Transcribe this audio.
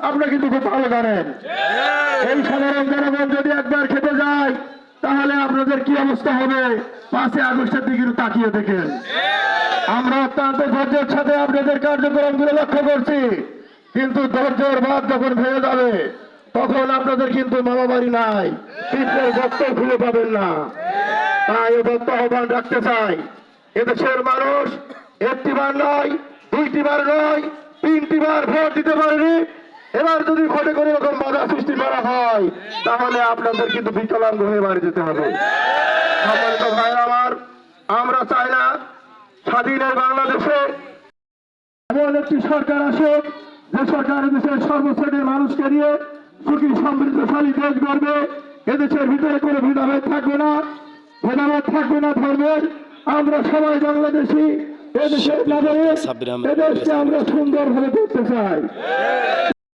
আপনারা কিন্তু খুব ভালো জানেন। এই সাধারণ জনগণ যদি একবার খেতে যায় তাহলে আপনাদের কি অবস্থা হবে 5 আগস্টের দিকে তাকিয়ে দেখেন। আমরা অত্যন্ত ধৈর্যের সাথে আপনাদের কার্যক্রমগুলো লক্ষ্য করছি, কিন্তু ধৈর্যের বাদ যখন ভেঙে যাবে তখন আপনাদের কিন্তু মামা বাড়ি নাই, পিঠের গর্ত খুলে পাবেন না। তাই এবার আহ্বান রাখতে চাই, এদেশের মানুষ একটিবার নয়, 2টিবার নয়, 3টিবার ভোট দিতে পারেনি। এবার যদি ভোটে কোনো রকম বাধা সৃষ্টি করা হয় তাহলে আপনাদের কিন্তু বিকলাঙ্গ হয়ে বাড়ি যেতে হবে। সম্মানিত ভাই আমার, আমরা চাই না স্বাধীনের বাংলাদেশে এমন একটি সরকার আসুক যে সরকার দেশের সর্বশ্রেণীর মানুষকে নিয়ে সুখী সমৃদ্ধশালী দেশ গড়বে। এদেশের ভিতরে কোনো ভেদাভেদ থাকবে না, ভেদাভেদ থাকবে না ধর্মের। আমরা সবাই বাংলাদেশি, এদেশের নাগরিক, এদেশকে আমরা সুন্দরভাবে করতে চাই।